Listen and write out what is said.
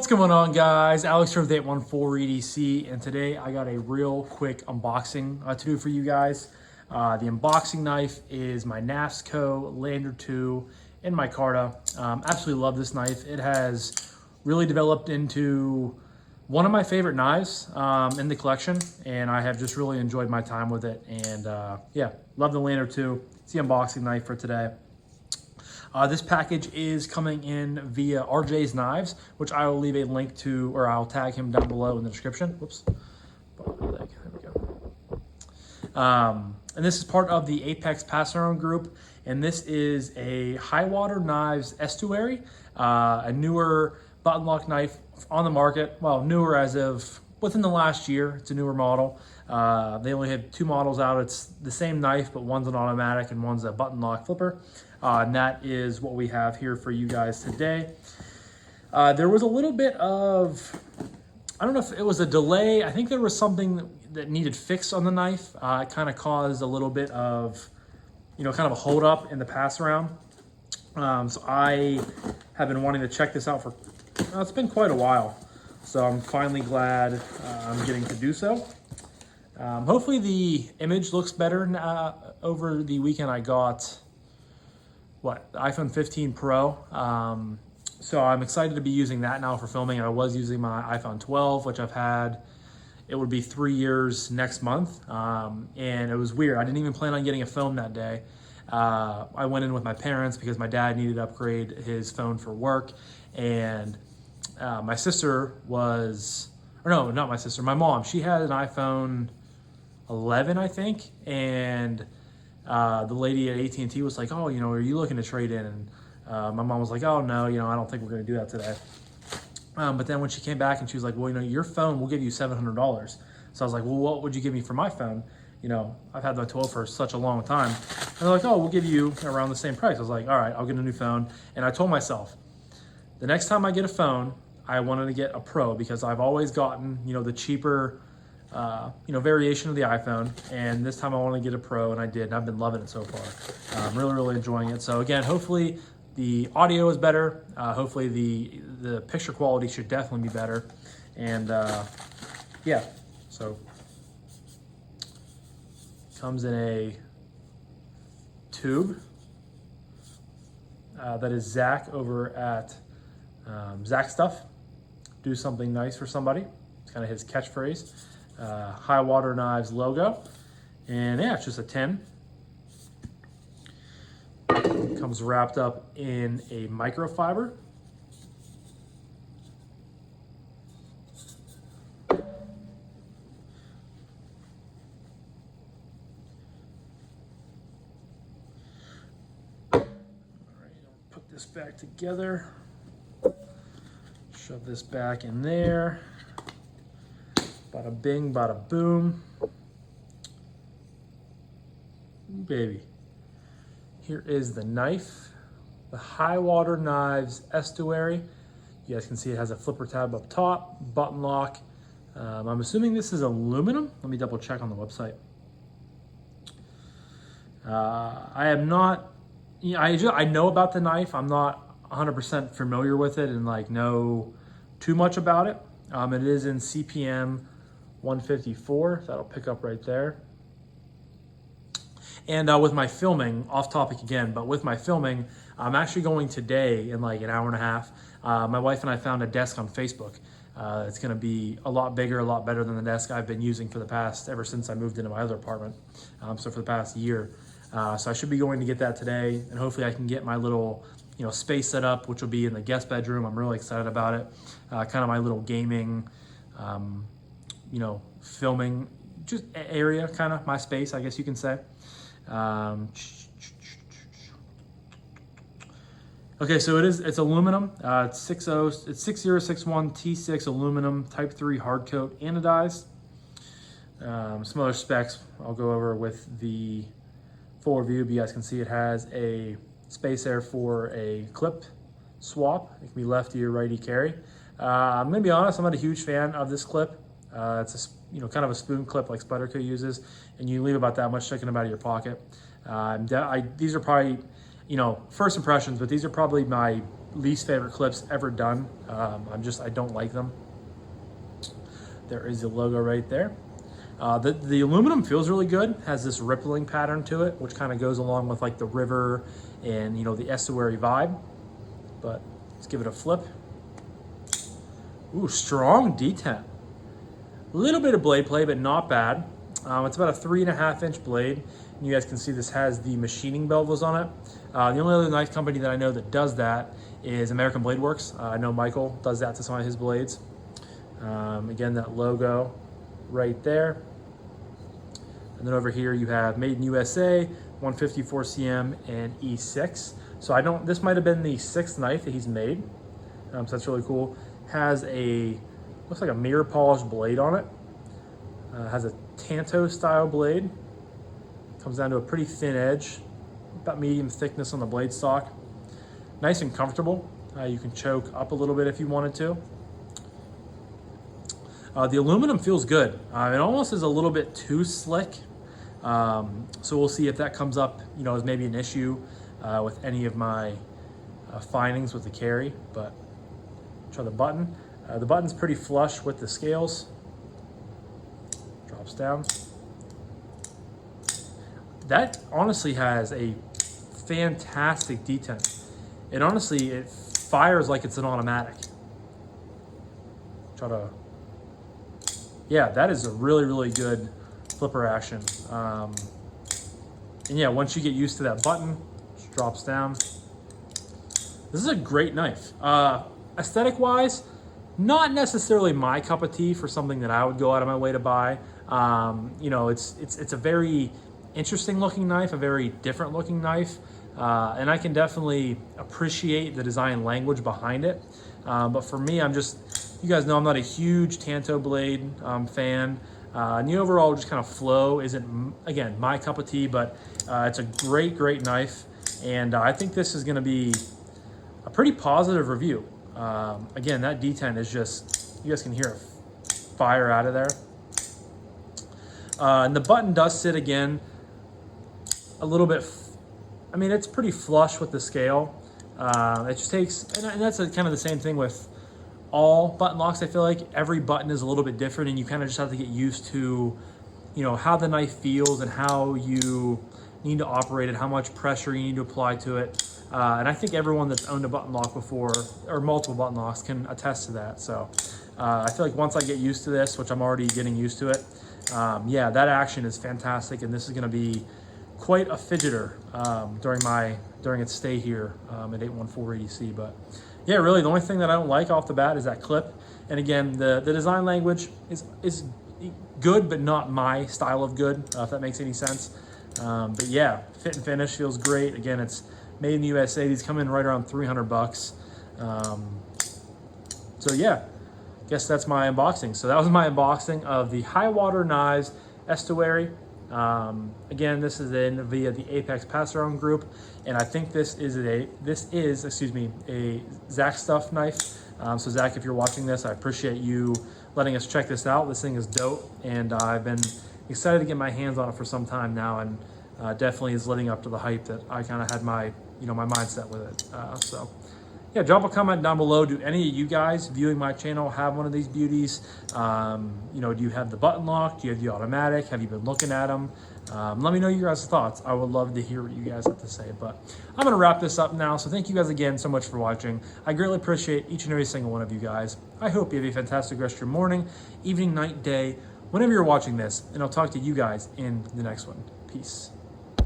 going on, guys? Alex here with 814 EDC, and today I got a real quick unboxing to do for you guys. The unboxing knife is my NASCO Lander 2 in micarta. Absolutely love this knife. It has really developed into one of my favorite knives in the collection, and I have just really enjoyed my time with it. And yeah, love the Lander 2. It's the unboxing knife for today. This package is coming in via RJ's Knives, which I will leave a link to, or I'll tag him down below in the description. Whoops. There we go. And this is part of the Apex passaround group, and this is a Highwater Knives Estuary, a newer button lock knife on the market. Well, newer as of within the last year. It's a newer model. They only have two models out. It's the same knife, but one's an automatic and one's a button lock flipper. And that is what we have here for you guys today. There was a little bit of, I don't know if it was a delay. I think there was something that needed fixed on the knife. It kind of caused a little bit of, kind of a hold up in the pass around. So I have been wanting to check this out for, it's been quite a while. So I'm finally glad I'm getting to do so. Hopefully the image looks better. Over the weekend I got, the iPhone 15 Pro. So I'm excited to be using that now for filming. I was using my iPhone 12, which I've had, it would be 3 years next month. And it was weird. I didn't even plan on getting a phone that day. I went in with my parents because my dad needed to upgrade his phone for work. And my sister was, or no, not my sister, my mom, she had an iPhone 11, I think. And the lady at AT&T was like, oh, are you looking to trade in? And my mom was like, oh, no, I don't think we're going to do that today. But then when she came back and she was like, well, your phone will give you $700. So I was like, well, what would you give me for my phone? I've had my 12 for such a long time. And they're like, oh, we'll give you around the same price. I was like, all right, I'll get a new phone. And I told myself, the next time I get a phone, I wanted to get a Pro because I've always gotten, the cheaper, variation of the iPhone. And this time I want to get a Pro, and I did. And I've been loving it so far. I'm really, really enjoying it. So again, hopefully the audio is better. Hopefully the picture quality should definitely be better. And yeah, so comes in a tube. That is Zach over at Zach Stuff. Do something nice for somebody. It's kind of his catchphrase. Highwater Knives logo. And yeah, it's just a tin. Comes wrapped up in a microfiber. Put this back together. Shove this back in there. Bada bing, bada boom. Ooh, baby. Here is the knife, the Highwater Knives Estuary. You guys can see it has a flipper tab up top, button lock. I'm assuming this is aluminum. Let me double check on the website. I am not, I know about the knife. I'm not 100% familiar with it and know too much about it. It is in CPM 154. That'll pick up right there. And with my filming, off topic again, but with my filming, I'm actually going today in an hour and a half. My wife and I found a desk on Facebook. It's gonna be a lot bigger, a lot better than the desk I've been using for the past, ever since I moved into my other apartment. So for the past year. So I should be going to get that today, and hopefully I can get my little space set up, which will be in the guest bedroom. I'm really excited about it. Kind of my little gaming, filming just area, kind of my space, I guess you can say. Okay, so it's aluminum. It's 6061 T6 aluminum, type 3 hard coat anodized. Some other specs I'll go over with the full review, but you guys can see it has a space there for a clip swap. It can be lefty or righty carry. I'm gonna be honest, I'm not a huge fan of this clip. It's a kind of a spoon clip like Spyderco uses, and you leave about that much sticking out of your pocket. These are probably, first impressions, but these are probably my least favorite clips ever done. I don't like them. There is the logo right there. The aluminum feels really good, has this rippling pattern to it, which kind of goes along with like the river and, you know, the estuary vibe. But let's give it a flip. Ooh, strong detent. A little bit of blade play, but not bad. It's about a 3.5-inch blade. And you guys can see this has the machining bellows on it. The only other knife company that I know that does that is American Blade Works. I know Michael does that to some of his blades. Again, that logo right there. And then over here you have Made in USA, 154 cm and E6. So this might have been the 6th knife that he's made. So that's really cool. Has looks like a mirror polished blade on it. Has a Tanto style blade. Comes down to a pretty thin edge, about medium thickness on the blade stock. Nice and comfortable. You can choke up a little bit if you wanted to. The aluminum feels good. It almost is a little bit too slick. So we'll see if that comes up, you know, as maybe an issue with any of my findings with the carry. But try the button. The button's pretty flush with the scales. Drops down. That honestly has a fantastic detent. It fires like it's an automatic. Yeah, that is a really, really good flipper action. And yeah, once you get used to that button, just drops down. This is a great knife. Aesthetic wise, not necessarily my cup of tea for something that I would go out of my way to buy. You know, it's a very interesting looking knife, a very different looking knife. And I can definitely appreciate the design language behind it. But for me, you guys know I'm not a huge Tanto blade fan. And the overall just kind of flow isn't, again, my cup of tea, but it's a great, great knife. And I think this is gonna be a pretty positive review. Again, that detent is just, you guys can hear it fire out of there. And the button does sit again a little bit, it's pretty flush with the scale. It just takes, and that's kind of the same thing with all button locks. I feel like every button is a little bit different, and you kind of just have to get used to, you know, how the knife feels and how you need to operate it, how much pressure you need to apply to it. And I think everyone that's owned a button lock before, or multiple button locks, can attest to that. So I feel like once I get used to this, which I'm already getting used to it, yeah, that action is fantastic, and this is going to be quite a fidgeter during its stay here at 814 EDC. But yeah, really the only thing that I don't like off the bat is that clip. And again, the design language is good, but not my style of good, if that makes any sense. But yeah, fit and finish feels great. Again, it's made in the USA. These come in right around 300 bucks. So yeah, guess that's my unboxing. So that was my unboxing of the Highwater Knives Estuary. Again, this is in via the Apex Passaround group, and I think this is a Zach Stuff knife. So Zach, if you're watching this, I appreciate you letting us check this out. This thing is dope, and I've been excited to get my hands on it for some time now, and definitely is living up to the hype that I kind of had my mindset with it. So yeah, drop a comment down below. Do any of you guys viewing my channel have one of these beauties? Do you have the button lock? Do you have the automatic? Have you been looking at them? Let me know your guys' thoughts. I would love to hear what you guys have to say. But I'm going to wrap this up now. So thank you guys again so much for watching. I greatly appreciate each and every single one of you guys. I hope you have a fantastic rest of your morning, evening, night, day, whenever you're watching this. And I'll talk to you guys in the next one. Peace.